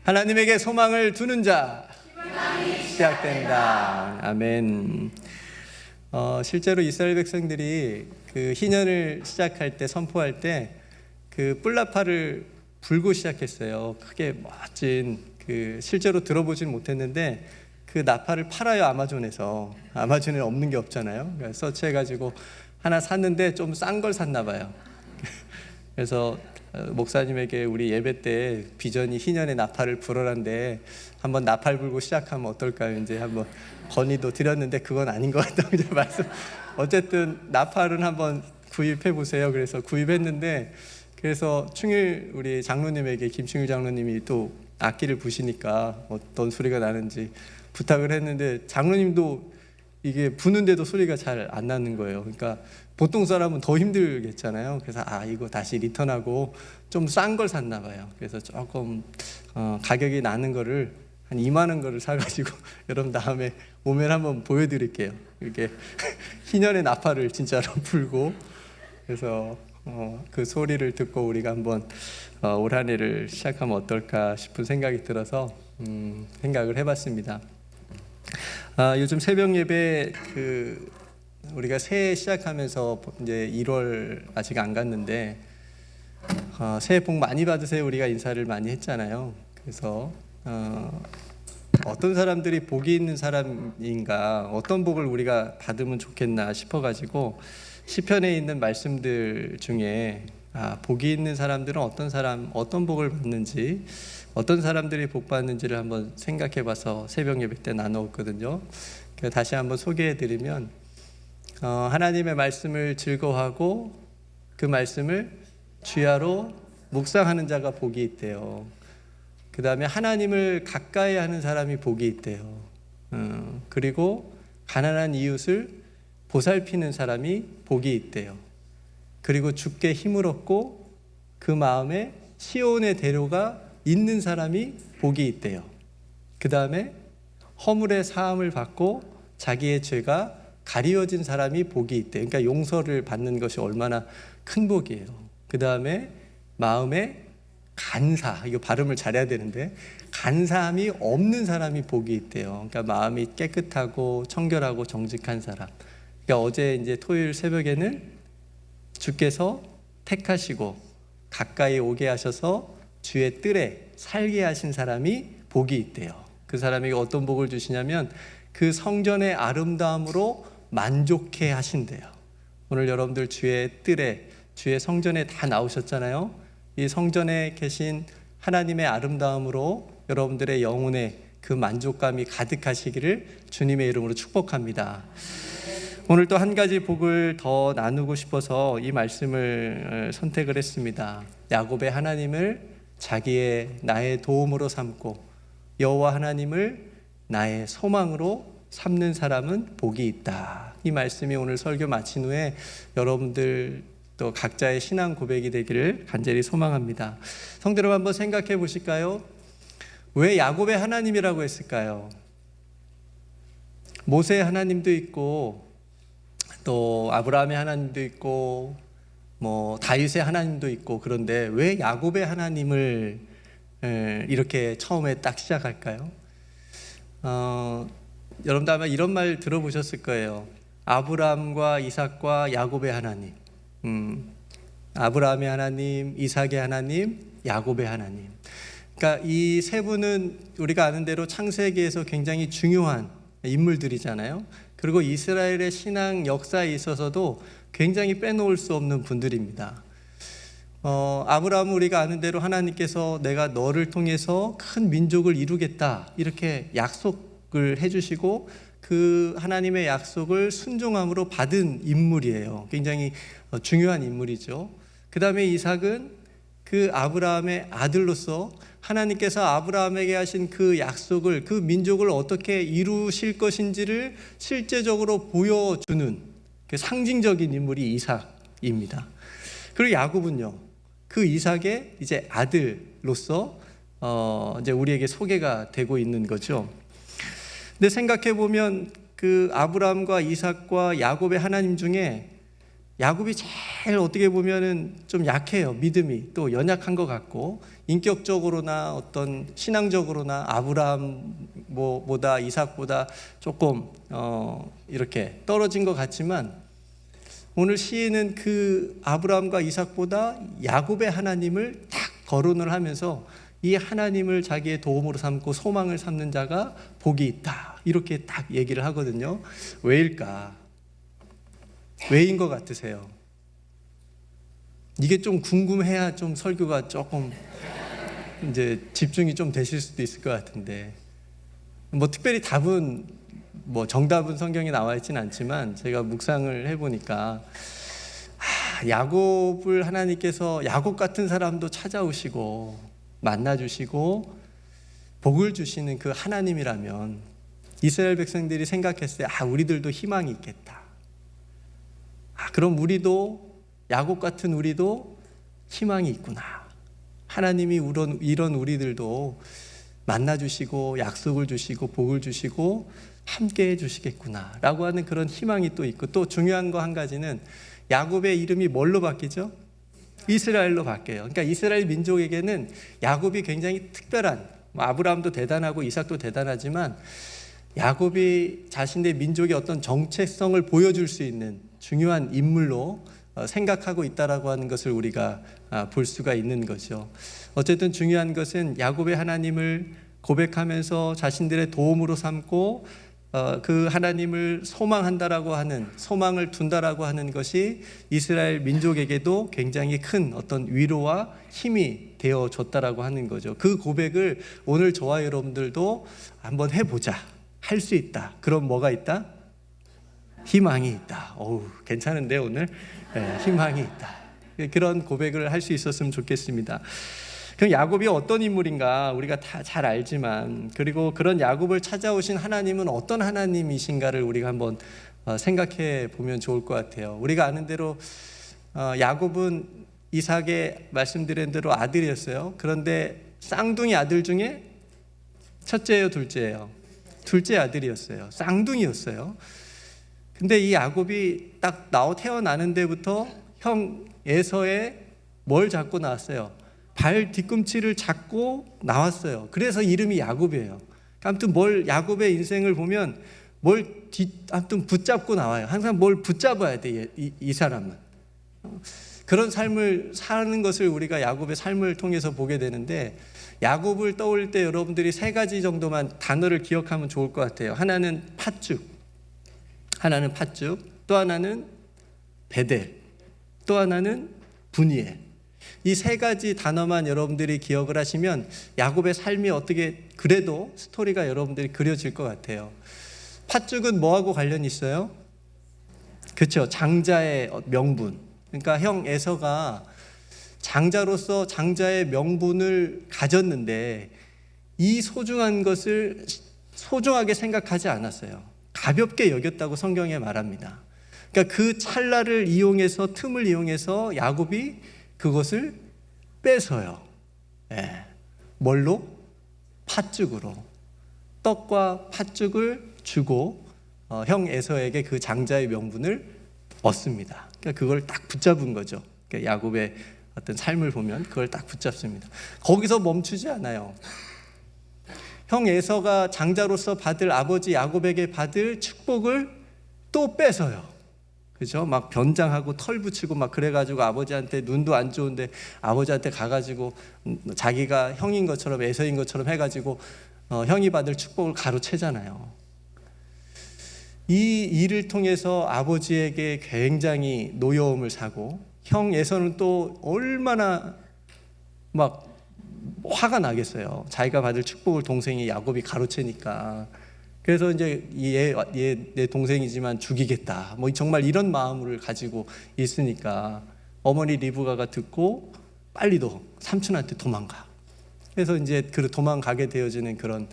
하나님에게 소망을 두는 자 시작된다. 아멘. 실제로 이스라엘 백성들이 그 희년을 시작할 때, 선포할 때 그 뿔나팔을 불고 시작했어요. 크게 멋진, 실제로 들어보진 못했는데 그 나팔을 팔아요. 아마존에 없는 게 없잖아요. 그래서 서치해가지고 하나 샀는데 좀 싼 걸 샀나 봐요. 그래서 목사님에게 우리 예배 때 비전이 희년의 나팔을 불어란데 한번 나팔 불고 시작하면 어떨까요? 이제 한번 건의도 드렸는데 그건 아닌 것 같다고 이제 말씀. 어쨌든 나팔은 한번 구입해 보세요. 그래서 구입했는데, 그래서 충일 우리 장로님에게, 김충일 장로님이 또 악기를 부시니까 어떤 소리가 나는지 부탁을 했는데 장로님도 이게 부는데도 소리가 잘 안 나는 거예요. 그러니까 보통 사람은 더 힘들겠잖아요. 그래서 이거 다시 리턴하고 좀 싼 걸 샀나 봐요. 그래서 조금 가격이 나는 거를 한 2만 원 거를 사가지고 여러분 다음에 오면 한번 보여드릴게요. 이렇게 희년의 나팔을 진짜로 불고, 그래서 그 소리를 듣고 우리가 한번 올 한 해를 시작하면 어떨까 싶은 생각이 들어서 생각을 해봤습니다. 요즘 새벽 예배 우리가 새해 시작하면서 이제 1월 아직 안 갔는데 새해 복 많이 받으세요 우리가 인사를 많이 했잖아요. 그래서 어떤 사람들이 복이 있는 사람인가, 어떤 복을 우리가 받으면 좋겠나 싶어가지고 시편에 있는 말씀들 중에 복이 있는 사람들은 어떤 복을 받는지, 어떤 사람들이 복 받는지를 한번 생각해봐서 새벽 예배 때 나누었거든요. 다시 한번 소개해드리면, 하나님의 말씀을 즐거워하고 그 말씀을 주야로 묵상하는 자가 복이 있대요. 그 다음에 하나님을 가까이 하는 사람이 복이 있대요. 그리고 가난한 이웃을 보살피는 사람이 복이 있대요. 그리고 주께 힘을 얻고 그 마음에 시온의 대로가 있는 사람이 복이 있대요. 그 다음에 허물의 사함을 받고 자기의 죄가 가리워진 사람이 복이 있대요. 그러니까 용서를 받는 것이 얼마나 큰 복이에요. 그 다음에 마음에 간사, 이거 발음을 잘해야 되는데 간사함이 없는 사람이 복이 있대요. 그러니까 마음이 깨끗하고 청결하고 정직한 사람. 그러니까 어제 이제 토요일 새벽에는 주께서 택하시고 가까이 오게 하셔서 주의 뜰에 살게 하신 사람이 복이 있대요. 그 사람에게 어떤 복을 주시냐면 그 성전의 아름다움으로 만족해 하신대요. 오늘 여러분들 주의 뜰에, 주의 성전에 다 나오셨잖아요. 이 성전에 계신 하나님의 아름다움으로 여러분들의 영혼에 그 만족감이 가득하시기를 주님의 이름으로 축복합니다. 오늘 또 한 가지 복을 더 나누고 싶어서 이 말씀을 선택을 했습니다. 야곱의 하나님을 나의 도움으로 삼고 여호와 하나님을 나의 소망으로 삼는 사람은 복이 있다. 이 말씀이 오늘 설교 마친 후에 여러분들 또 각자의 신앙 고백이 되기를 간절히 소망합니다. 성도 여러분, 한번 생각해 보실까요? 왜 야곱의 하나님이라고 했을까요? 모세의 하나님도 있고 또 아브라함의 하나님도 있고 다윗의 하나님도 있고, 그런데 왜 야곱의 하나님을 이렇게 처음에 딱 시작할까요? 여러분도 아마 이런 말 들어보셨을 거예요. 아브라함과 이삭과 야곱의 하나님, 아브라함의 하나님, 이삭의 하나님, 야곱의 하나님. 그러니까 이 세 분은 우리가 아는 대로 창세기에서 굉장히 중요한 인물들이잖아요. 그리고 이스라엘의 신앙 역사에 있어서도 굉장히 빼놓을 수 없는 분들입니다. 아브라함은 우리가 아는 대로 하나님께서 내가 너를 통해서 큰 민족을 이루겠다 이렇게 약속을 해주시고 그 하나님의 약속을 순종함으로 받은 인물이에요. 굉장히 중요한 인물이죠. 그 다음에 이삭은 그 아브라함의 아들로서 하나님께서 아브라함에게 하신 그 약속을, 그 민족을 어떻게 이루실 것인지를 실제적으로 보여주는 그 상징적인 인물이 이삭입니다. 그리고 야곱은요, 그 이삭의 이제 아들로서 이제 우리에게 소개가 되고 있는 거죠. 근데 생각해 보면 그 아브라함과 이삭과 야곱의 하나님 중에 야곱이 제일 어떻게 보면은 좀 약해요. 믿음이 또 연약한 것 같고, 인격적으로나 어떤 신앙적으로나 아브라함 보다 이삭보다 조금 이렇게 떨어진 것 같지만, 오늘 시인은 그 아브라함과 이삭보다 야곱의 하나님을 딱 거론을 하면서 이 하나님을 자기의 도움으로 삼고 소망을 삼는 자가 복이 있다, 이렇게 딱 얘기를 하거든요. 왜일까? 왜인 것 같으세요? 이게 좀 궁금해야 좀 설교가 조금 이제 집중이 좀 되실 수도 있을 것 같은데, 뭐 특별히 답은 정답은 성경에 나와 있지는 않지만 제가 묵상을 해보니까 야곱을 하나님께서 야곱 같은 사람도 찾아오시고 만나주시고 복을 주시는 그 하나님이라면 이스라엘 백성들이 생각했을 때 우리들도 희망이 있겠다. 그럼 우리도, 야곱 같은 우리도 희망이 있구나. 하나님이 이런 우리들도 만나주시고 약속을 주시고 복을 주시고 함께 해주시겠구나 라고 하는 그런 희망이 또 있고, 또 중요한 거 한 가지는 야곱의 이름이 뭘로 바뀌죠? 이스라엘로 바뀌어요. 그러니까 이스라엘 민족에게는 야곱이 굉장히 특별한, 아브라함도 대단하고 이삭도 대단하지만 야곱이 자신의 민족의 어떤 정체성을 보여줄 수 있는 중요한 인물로 생각하고 있다라고 하는 것을 우리가 볼 수가 있는 거죠. 어쨌든 중요한 것은 야곱의 하나님을 고백하면서 자신들의 도움으로 삼고 그 하나님을 소망한다라고 하는, 소망을 둔다라고 하는 것이 이스라엘 민족에게도 굉장히 큰 어떤 위로와 힘이 되어줬다라고 하는 거죠. 그 고백을 오늘 저와 여러분들도 한번 해보자. 할 수 있다. 그럼 뭐가 있다? 희망이 있다. 괜찮은데 오늘? 네, 희망이 있다. 그런 고백을 할 수 있었으면 좋겠습니다. 그럼 야곱이 어떤 인물인가 우리가 다 잘 알지만, 그리고 그런 야곱을 찾아오신 하나님은 어떤 하나님이신가를 우리가 한번 생각해 보면 좋을 것 같아요. 우리가 아는 대로 야곱은 이삭의 말씀드린 대로 아들이었어요. 그런데 쌍둥이 아들 중에 첫째예요, 둘째예요? 둘째 아들이었어요. 쌍둥이였어요. 근데 이 야곱이 딱 태어나는 데부터 형 에서의 뭘 잡고 나왔어요? 발 뒤꿈치를 잡고 나왔어요. 그래서 이름이 야곱이에요. 아무튼 야곱의 인생을 보면 아무튼 붙잡고 나와요. 항상 뭘 붙잡아야 돼, 이 사람은. 그런 삶을 사는 것을 우리가 야곱의 삶을 통해서 보게 되는데, 야곱을 떠올릴 때 여러분들이 3가지 정도만 단어를 기억하면 좋을 것 같아요. 하나는 팥죽, 또 하나는 베델, 또 하나는 분이엘. 이 3가지 단어만 여러분들이 기억을 하시면 야곱의 삶이 어떻게 그래도 스토리가 여러분들이 그려질 것 같아요. 팥죽은 뭐하고 관련이 있어요? 그렇죠. 장자의 명분. 그러니까 형 에서가 장자로서 장자의 명분을 가졌는데 이 소중한 것을 소중하게 생각하지 않았어요. 가볍게 여겼다고 성경에 말합니다. 그러니까 그 찰나를 이용해서, 틈을 이용해서 야곱이 그것을 뺏어요. 뭘로? 팥죽으로. 떡과 팥죽을 주고 형 에서에게 그 장자의 명분을 얻습니다. 그러니까 그걸 딱 붙잡은 거죠. 그러니까 야곱의 어떤 삶을 보면 그걸 딱 붙잡습니다. 거기서 멈추지 않아요. 형 에서가 장자로서 받을, 아버지 야곱에게 받을 축복을 또 뺏어요. 그죠? 막 변장하고 털 붙이고 막 그래가지고 아버지한테, 눈도 안 좋은데 아버지한테 가가지고 자기가 형인 것처럼, 에서인 것처럼 해가지고 형이 받을 축복을 가로채잖아요. 이 일을 통해서 아버지에게 굉장히 노여움을 사고, 형 에서는 또 얼마나 막 화가 나겠어요. 자기가 받을 축복을 동생이 야곱이 가로채니까. 그래서 이제 얘 내 동생이지만 죽이겠다. 정말 이런 마음을 가지고 있으니까 어머니 리브가가 듣고 빨리도 삼촌한테 도망가. 그래서 이제 도망가게 되어지는 그런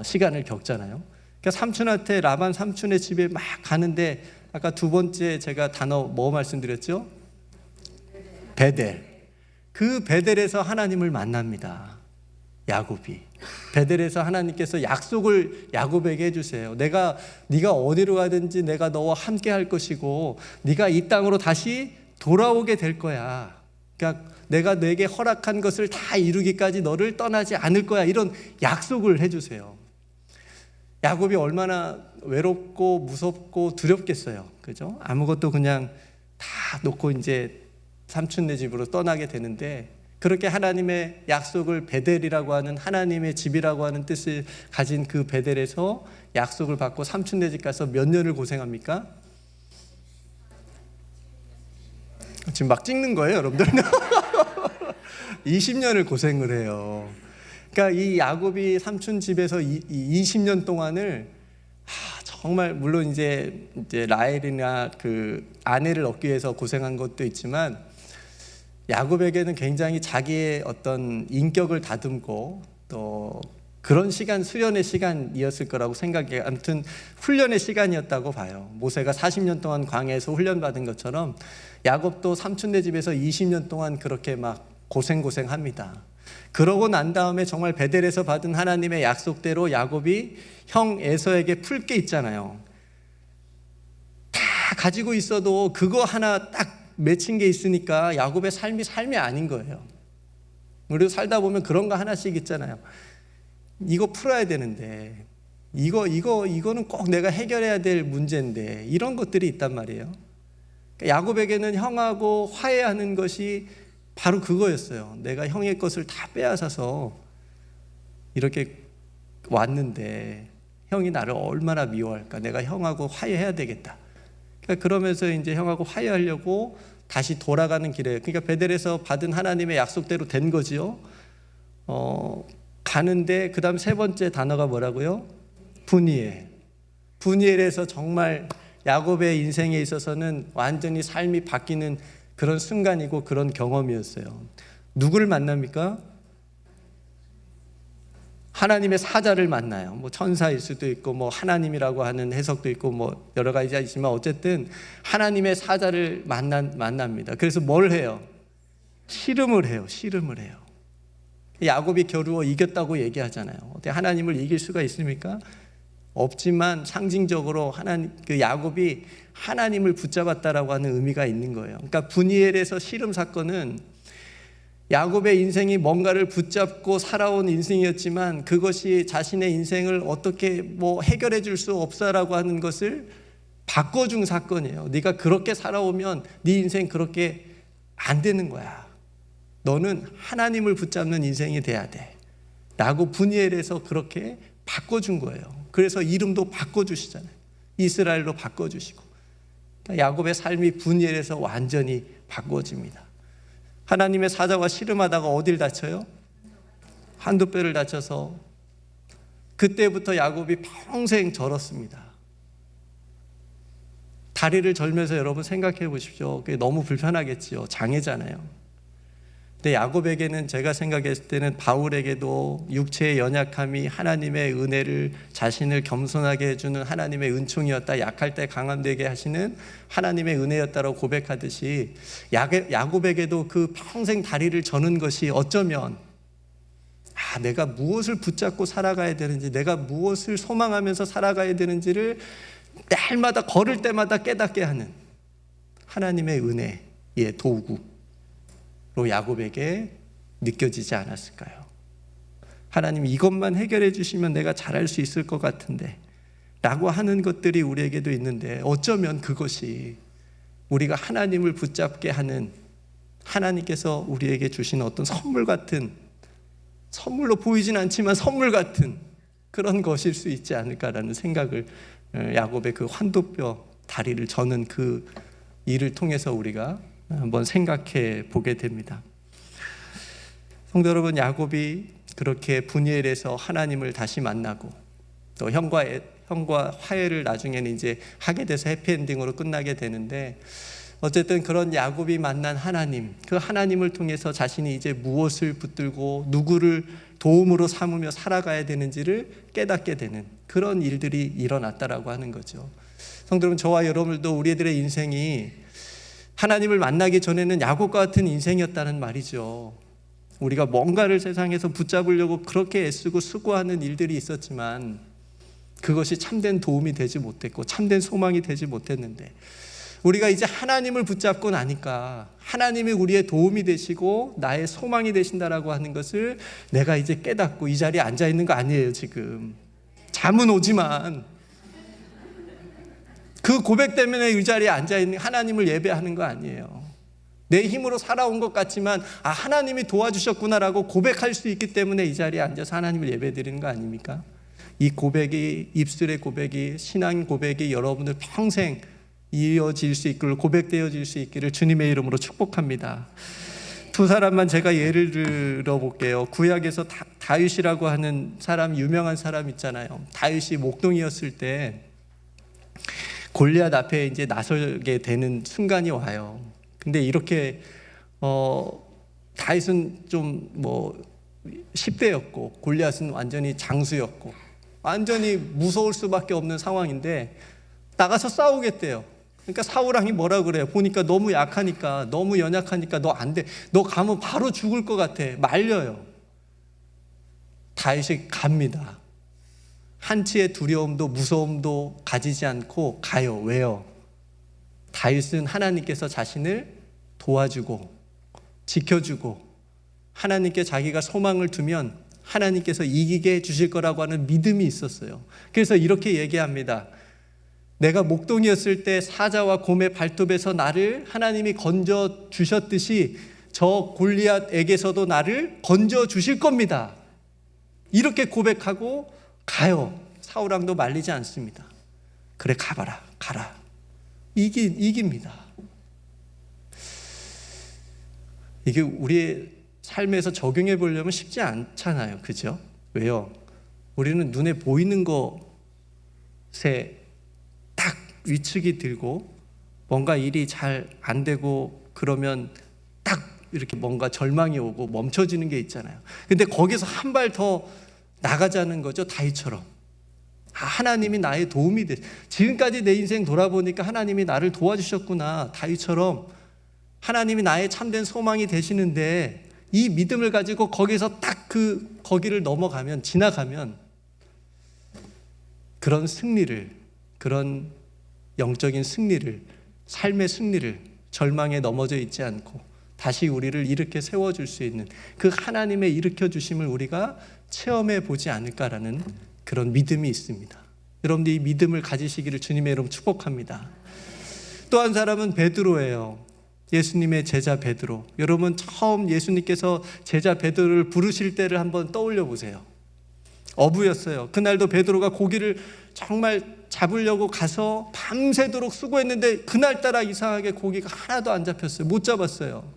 시간을 겪잖아요. 그러니까 삼촌한테, 라반 삼촌의 집에 막 가는데, 아까 2번째 제가 단어 뭐 말씀드렸죠? 베델. 그 베델에서 하나님을 만납니다. 야곱이. 베델에서 하나님께서 약속을 야곱에게 해주세요. 네가 어디로 가든지 내가 너와 함께 할 것이고 네가 이 땅으로 다시 돌아오게 될 거야. 그러니까 내가 내게 허락한 것을 다 이루기까지 너를 떠나지 않을 거야. 이런 약속을 해주세요. 야곱이 얼마나 외롭고 무섭고 두렵겠어요. 그죠? 아무것도 그냥 다 놓고 이제 삼촌네 집으로 떠나게 되는데, 그렇게 하나님의 약속을, 베델이라고 하는 하나님의 집이라고 하는 뜻을 가진 그 베델에서 약속을 받고 삼촌네 집 가서 몇 년을 고생합니까? 지금 막 찍는 거예요, 여러분들. 20년을 고생을 해요. 그러니까 이 야곱이 삼촌 집에서 20년 동안을 정말, 물론 이제 라헬이나 그 아내를 얻기 위해서 고생한 것도 있지만, 야곱에게는 굉장히 자기의 어떤 인격을 다듬고 또 그런 시간, 수련의 시간이었을 거라고 생각해요. 아무튼 훈련의 시간이었다고 봐요. 모세가 40년 동안 광야에서 훈련받은 것처럼 야곱도 삼촌네 집에서 20년 동안 그렇게 막 고생합니다. 그러고 난 다음에 정말 베델에서 받은 하나님의 약속대로 야곱이 형 에서에게 풀 게 있잖아요. 다 가지고 있어도 그거 하나 딱 맺힌 게 있으니까 야곱의 삶이 아닌 거예요. 우리도 살다 보면 그런 거 하나씩 있잖아요. 이거 풀어야 되는데, 이거는 꼭 내가 해결해야 될 문제인데, 이런 것들이 있단 말이에요. 야곱에게는 형하고 화해하는 것이 바로 그거였어요. 내가 형의 것을 다 빼앗아서 이렇게 왔는데 형이 나를 얼마나 미워할까. 내가 형하고 화해해야 되겠다. 그러면서 이제 형하고 화해하려고 다시 돌아가는 길에, 그러니까 베델에서 받은 하나님의 약속대로 된 거지요. 가는데 그 다음 세 번째 단어가 뭐라고요? 분이엘. 분이엘에서 정말 야곱의 인생에 있어서는 완전히 삶이 바뀌는 그런 순간이고 그런 경험이었어요. 누구를 만납니까? 하나님의 사자를 만나요. 뭐 천사일 수도 있고 뭐 하나님이라고 하는 해석도 있고 뭐 여러 가지가 있지만, 어쨌든 하나님의 사자를 만납니다. 그래서 뭘 해요? 씨름을 해요. 야곱이 겨루어 이겼다고 얘기하잖아요. 어떻게 하나님을 이길 수가 있습니까? 없지만 상징적으로 그 야곱이 하나님을 붙잡았다라고 하는 의미가 있는 거예요. 그러니까 분이엘에서 씨름 사건은 야곱의 인생이 뭔가를 붙잡고 살아온 인생이었지만, 그것이 자신의 인생을 어떻게 뭐 해결해 줄 수 없다라고 하는 것을 바꿔준 사건이에요. 네가 그렇게 살아오면 네 인생 그렇게 안 되는 거야. 너는 하나님을 붙잡는 인생이 돼야 돼 라고 분이엘에서 그렇게 바꿔준 거예요. 그래서 이름도 바꿔주시잖아요. 이스라엘로 바꿔주시고, 그러니까 야곱의 삶이 분이엘에서 완전히 바꿔집니다. 하나님의 사자와 씨름하다가 어딜 다쳐요? 한두 뼈를 다쳐서 그때부터 야곱이 평생 절었습니다. 다리를 절면서 여러분 생각해 보십시오. 그게 너무 불편하겠지요. 장애잖아요. 근데 야곱에게는, 제가 생각했을 때는 바울에게도 육체의 연약함이 하나님의 은혜를, 자신을 겸손하게 해주는 하나님의 은총이었다, 약할 때 강함되게 하시는 하나님의 은혜였다라고 고백하듯이, 야곱에게도 그 평생 다리를 저는 것이 어쩌면 내가 무엇을 붙잡고 살아가야 되는지, 내가 무엇을 소망하면서 살아가야 되는지를 날마다 걸을 때마다 깨닫게 하는 하나님의 은혜의 도구로 야곱에게 느껴지지 않았을까요? 하나님, 이것만 해결해 주시면 내가 잘할 수 있을 것 같은데 라고 하는 것들이 우리에게도 있는데, 어쩌면 그것이 우리가 하나님을 붙잡게 하는, 하나님께서 우리에게 주신 어떤 선물 같은, 선물로 보이진 않지만 선물 같은 그런 것일 수 있지 않을까라는 생각을, 야곱의 그 환도뼈 다리를 저는 그 일을 통해서 우리가 한번 생각해 보게 됩니다. 성도 여러분, 야곱이 그렇게 분이엘에서 하나님을 다시 만나고 또 형과 화해를 나중에는 이제 하게 돼서 해피엔딩으로 끝나게 되는데, 어쨌든 그런 야곱이 만난 하나님, 그 하나님을 통해서 자신이 이제 무엇을 붙들고 누구를 도움으로 삼으며 살아가야 되는지를 깨닫게 되는 그런 일들이 일어났다라고 하는 거죠. 성도 여러분, 저와 여러분들도 우리들의 인생이 하나님을 만나기 전에는 야곱과 같은 인생이었다는 말이죠. 우리가 뭔가를 세상에서 붙잡으려고 그렇게 애쓰고 수고하는 일들이 있었지만 그것이 참된 도움이 되지 못했고 참된 소망이 되지 못했는데, 우리가 이제 하나님을 붙잡고 나니까 하나님이 우리의 도움이 되시고 나의 소망이 되신다라고 하는 것을 내가 이제 깨닫고 이 자리에 앉아 있는 거 아니에요. 지금 잠은 오지만 그 고백 때문에 이 자리에 앉아 있는 하나님을 예배하는 거 아니에요. 내 힘으로 살아온 것 같지만 하나님이 도와주셨구나라고 고백할 수 있기 때문에 이 자리에 앉아서 하나님을 예배드리는 거 아닙니까? 이 고백이, 입술의 고백이, 신앙 고백이 여러분들 평생 이어질 수 있기를, 고백되어질 수 있기를 주님의 이름으로 축복합니다. 두 사람만 제가 예를 들어볼게요. 구약에서 다윗이라고 하는 사람, 유명한 사람 있잖아요. 다윗이 목동이었을 때 골리앗 앞에 이제 나서게 되는 순간이 와요. 근데 이렇게 다윗은 좀 10대였고 골리앗은 완전히 장수였고 완전히 무서울 수밖에 없는 상황인데 나가서 싸우겠대요. 그러니까 사울왕이 뭐라 그래요? 보니까 너무 약하니까, 너무 연약하니까 너 안 돼. 너 가면 바로 죽을 것 같아. 말려요. 다윗이 갑니다. 한치의 두려움도 무서움도 가지지 않고 가요. 왜요? 다윗은 하나님께서 자신을 도와주고 지켜주고 하나님께 자기가 소망을 두면 하나님께서 이기게 해주실 거라고 하는 믿음이 있었어요. 그래서 이렇게 얘기합니다. 내가 목동이었을 때 사자와 곰의 발톱에서 나를 하나님이 건져 주셨듯이 저 골리앗에게서도 나를 건져 주실 겁니다. 이렇게 고백하고 가요. 사울왕도 말리지 않습니다. 그래, 가봐라, 가라. 이깁니다. 이게 우리의 삶에서 적용해 보려면 쉽지 않잖아요. 그죠? 왜요? 우리는 눈에 보이는 것에 딱 위축이 들고 뭔가 일이 잘 안 되고 그러면 딱 이렇게 뭔가 절망이 오고 멈춰지는 게 있잖아요. 근데 거기서 한 발 더 나가자는 거죠. 다윗처럼. 하나님이 나의 도움이 돼. 지금까지 내 인생 돌아보니까 하나님이 나를 도와주셨구나. 다윗처럼 하나님이 나의 참된 소망이 되시는데 이 믿음을 가지고 거기서 딱 거기를 넘어가면, 지나가면 그런 승리를, 그런 영적인 승리를, 삶의 승리를, 절망에 넘어져 있지 않고 다시 우리를 일으켜 세워줄 수 있는 그 하나님의 일으켜 주심을 우리가 체험해 보지 않을까라는 그런 믿음이 있습니다. 여러분들 이 믿음을 가지시기를 주님의 이름으로 축복합니다. 또 한 사람은 베드로예요. 예수님의 제자 베드로. 여러분 처음 예수님께서 제자 베드로를 부르실 때를 한번 떠올려 보세요. 어부였어요. 그날도 베드로가 고기를 정말 잡으려고 가서 밤새도록 수고했는데 그날따라 이상하게 고기가 하나도 안 잡혔어요. 못 잡았어요.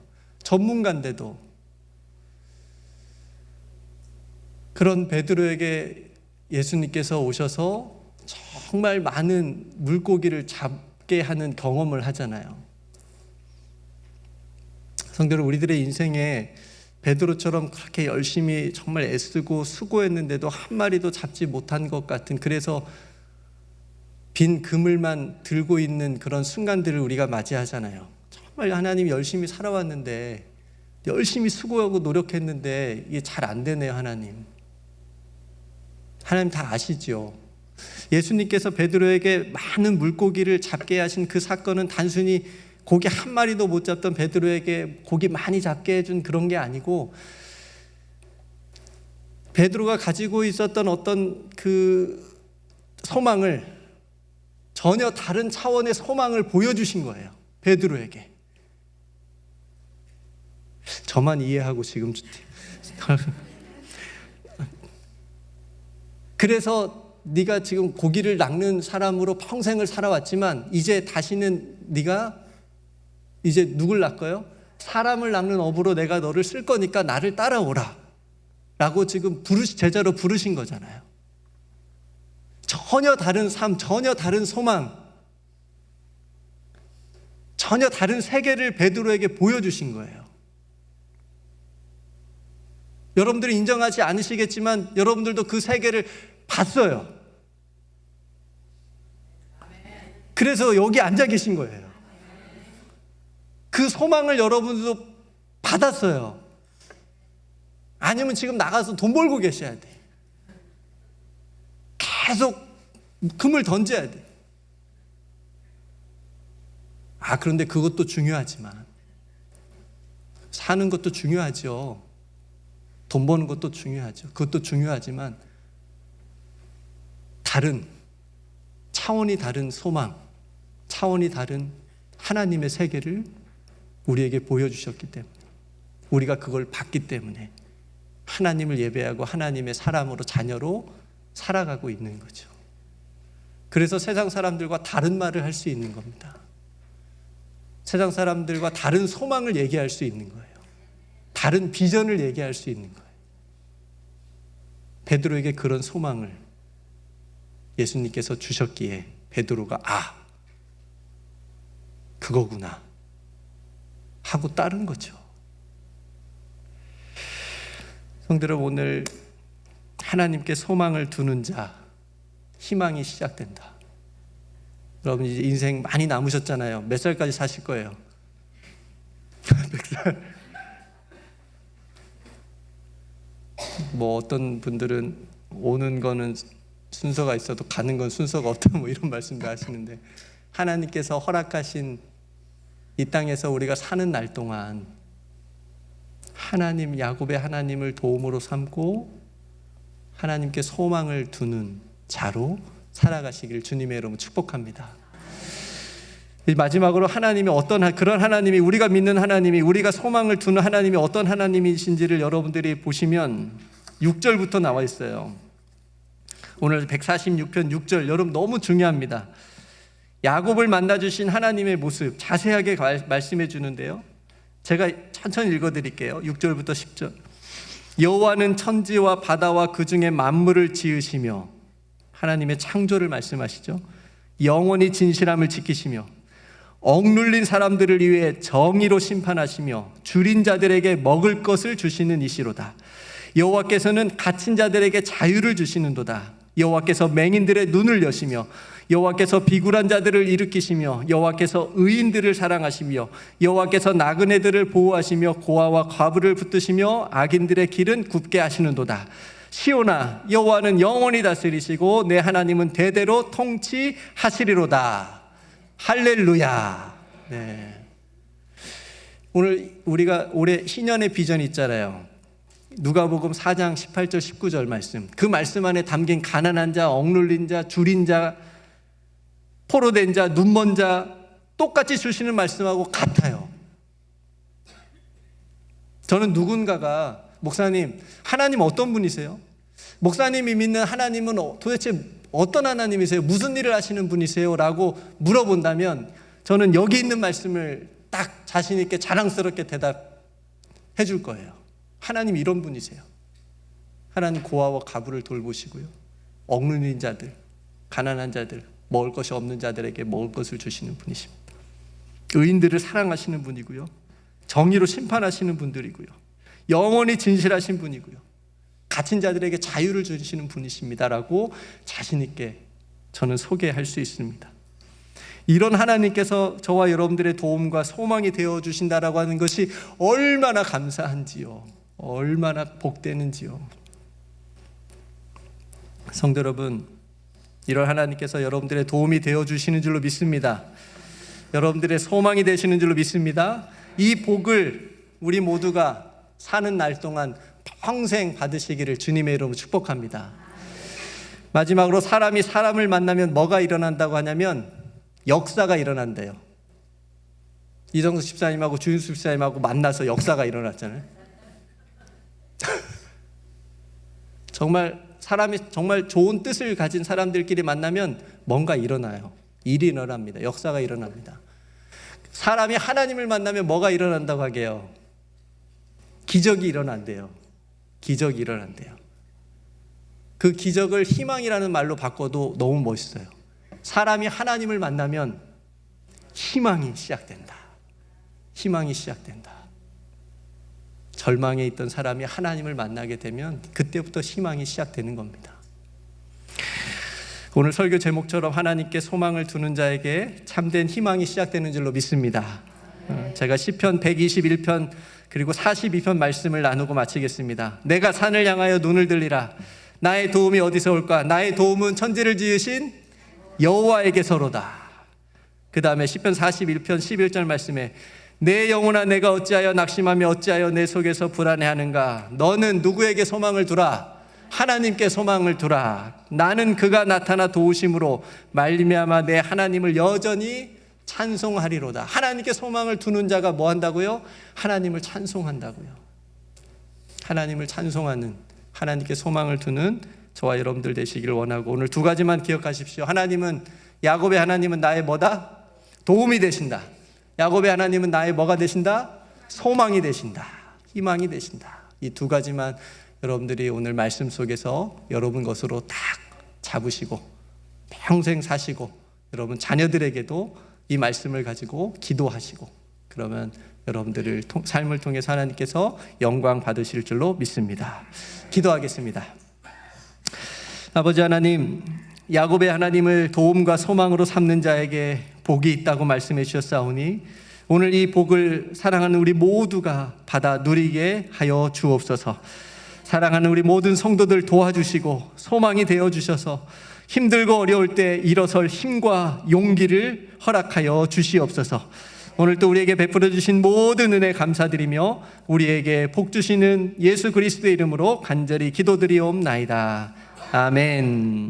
전문가인데도. 그런 베드로에게 예수님께서 오셔서 정말 많은 물고기를 잡게 하는 경험을 하잖아요. 성도 여러분, 우리들의 인생에 베드로처럼 그렇게 열심히 정말 애쓰고 수고했는데도 한 마리도 잡지 못한 것 같은, 그래서 빈 그물만 들고 있는 그런 순간들을 우리가 맞이하잖아요. 정말 하나님이 열심히 살아왔는데, 열심히 수고하고 노력했는데 이게 잘 안 되네요. 하나님 다 아시죠? 예수님께서 베드로에게 많은 물고기를 잡게 하신 그 사건은 단순히 고기 한 마리도 못 잡던 베드로에게 고기 많이 잡게 해준 그런 게 아니고, 베드로가 가지고 있었던 어떤 그 소망을, 전혀 다른 차원의 소망을 보여주신 거예요. 베드로에게. 저만 이해하고 지금 그래서 네가 지금 고기를 낚는 사람으로 평생을 살아왔지만 이제 다시는 네가 이제 누굴 낚아요? 사람을 낚는 어부로 내가 너를 쓸 거니까 나를 따라오라 라고 지금 제자로 부르신 거잖아요. 전혀 다른 삶, 전혀 다른 소망, 전혀 다른 세계를 베드로에게 보여주신 거예요. 여러분들이 인정하지 않으시겠지만 여러분들도 그 세계를 봤어요. 그래서 여기 앉아 계신 거예요. 그 소망을 여러분들도 받았어요. 아니면 지금 나가서 돈 벌고 계셔야 돼. 계속 금을 던져야 돼. 그런데 그것도 중요하지만, 사는 것도 중요하죠. 돈 버는 것도 중요하죠. 그것도 중요하지만, 다른, 차원이 다른 소망, 차원이 다른 하나님의 세계를 우리에게 보여주셨기 때문에, 우리가 그걸 봤기 때문에 하나님을 예배하고 하나님의 사람으로, 자녀로 살아가고 있는 거죠. 그래서 세상 사람들과 다른 말을 할 수 있는 겁니다. 세상 사람들과 다른 소망을 얘기할 수 있는 거예요. 다른 비전을 얘기할 수 있는 거예요. 베드로에게 그런 소망을 예수님께서 주셨기에 베드로가 그거구나 하고 따른 거죠. 성도 여러분, 오늘 하나님께 소망을 두는 자, 희망이 시작된다. 여러분 이제 인생 많이 남으셨잖아요. 몇 살까지 사실 거예요? 100살. 뭐 어떤 분들은 오는 거는 순서가 있어도 가는 건 순서가 없다, 뭐 이런 말씀도 하시는데, 하나님께서 허락하신 이 땅에서 우리가 사는 날 동안 하나님, 야곱의 하나님을 도움으로 삼고 하나님께 소망을 두는 자로 살아가시기를 주님의 이름으로 축복합니다. 마지막으로 하나님이 그런 하나님이, 우리가 믿는 하나님이, 우리가 소망을 두는 하나님이 어떤 하나님이신지를 여러분들이 보시면 6절부터 나와 있어요. 오늘 146편 6절, 여러분 너무 중요합니다. 야곱을 만나주신 하나님의 모습 자세하게 말씀해 주는데요, 제가 천천히 읽어드릴게요. 6절부터 10절. 여호와는 천지와 바다와 그 중에 만물을 지으시며, 하나님의 창조를 말씀하시죠. 영원히 진실함을 지키시며 억눌린 사람들을 위해 정의로 심판하시며 줄인 자들에게 먹을 것을 주시는 이시로다. 여호와께서는 갇힌 자들에게 자유를 주시는도다. 여호와께서 맹인들의 눈을 여시며 여호와께서 비굴한 자들을 일으키시며 여호와께서 의인들을 사랑하시며 여호와께서 나그네들을 보호하시며 고아와 과부를 붙드시며 악인들의 길은 굽게 하시는도다. 시온아, 여호와는 영원히 다스리시고 내 하나님은 대대로 통치하시리로다. 할렐루야. 네. 오늘 우리가 올해 희년의 비전이 있잖아요. 누가복음 4장 18절 19절 말씀, 그 말씀 안에 담긴 가난한 자, 억눌린 자, 줄인 자, 포로된 자, 눈먼 자, 똑같이 주시는 말씀하고 같아요. 저는 누군가가, 목사님, 하나님 어떤 분이세요? 목사님이 믿는 하나님은 도대체 어떤 하나님이세요? 무슨 일을 하시는 분이세요? 라고 물어본다면 저는 여기 있는 말씀을 딱 자신 있게 자랑스럽게 대답해 줄 거예요. 하나님 이런 분이세요. 하나님 고아와 과부를 돌보시고요, 억눌린 자들, 가난한 자들, 먹을 것이 없는 자들에게 먹을 것을 주시는 분이십니다. 의인들을 사랑하시는 분이고요, 정의로 심판하시는 분들이고요, 영원히 진실하신 분이고요, 갇힌 자들에게 자유를 주시는 분이십니다라고 자신 있게 저는 소개할 수 있습니다. 이런 하나님께서 저와 여러분들의 도움과 소망이 되어 주신다라고 하는 것이 얼마나 감사한지요, 얼마나 복되는지요. 성도 여러분, 이런 하나님께서 여러분들의 도움이 되어 주시는 줄로 믿습니다. 여러분들의 소망이 되시는 줄로 믿습니다. 이 복을 우리 모두가 사는 날 동안 평생 받으시기를 주님의 이름으로 축복합니다. 마지막으로, 사람이 사람을 만나면 뭐가 일어난다고 하냐면 역사가 일어난대요. 이정수 집사님하고 주윤수 집사님하고 만나서 역사가 일어났잖아요. 정말 사람이 정말 좋은 뜻을 가진 사람들끼리 만나면 뭔가 일어나요. 일이 일어납니다. 역사가 일어납니다. 사람이 하나님을 만나면 뭐가 일어난다고 하게요? 기적이 일어난대요. 기적이 일어난대요. 그 기적을 희망이라는 말로 바꿔도 너무 멋있어요. 사람이 하나님을 만나면 희망이 시작된다. 희망이 시작된다. 절망에 있던 사람이 하나님을 만나게 되면 그때부터 희망이 시작되는 겁니다. 오늘 설교 제목처럼 하나님께 소망을 두는 자에게 참된 희망이 시작되는 줄로 믿습니다. 제가 시편 121편 그리고 42편 말씀을 나누고 마치겠습니다. 내가 산을 향하여 눈을 들리라. 나의 도움이 어디서 올까? 나의 도움은 천지를 지으신 여호와에게서로다. 그 다음에 시편 41편 11절 말씀에 내 영혼아 내가 어찌하여 낙심하며 어찌하여 내 속에서 불안해하는가? 너는 누구에게 소망을 두라? 하나님께 소망을 두라. 나는 그가 나타나 도우심으로 말미암아 내 하나님을 여전히 찬송하리로다. 하나님께 소망을 두는 자가 뭐 한다고요? 하나님을 찬송한다고요. 하나님을 찬송하는, 하나님께 소망을 두는 저와 여러분들 되시기를 원하고, 오늘 두 가지만 기억하십시오. 하나님은, 야곱의 하나님은 나의 뭐다? 도움이 되신다. 야곱의 하나님은 나의 뭐가 되신다? 소망이 되신다. 희망이 되신다. 이 두 가지만 여러분들이 오늘 말씀 속에서 여러분 것으로 딱 잡으시고 평생 사시고, 여러분 자녀들에게도 이 말씀을 가지고 기도하시고, 그러면 여러분들을 삶을 통해서 하나님께서 영광 받으실 줄로 믿습니다. 기도하겠습니다. 아버지 하나님, 야곱의 하나님을 도움과 소망으로 삼는 자에게 복이 있다고 말씀해 주셨사오니, 오늘 이 복을 사랑하는 우리 모두가 받아 누리게 하여 주옵소서. 사랑하는 우리 모든 성도들 도와주시고 소망이 되어주셔서 힘들고 어려울 때 일어설 힘과 용기를 허락하여 주시옵소서. 오늘 또 우리에게 베풀어 주신 모든 은혜 감사드리며 우리에게 복 주시는 예수 그리스도의 이름으로 간절히 기도드리옵나이다. 아멘.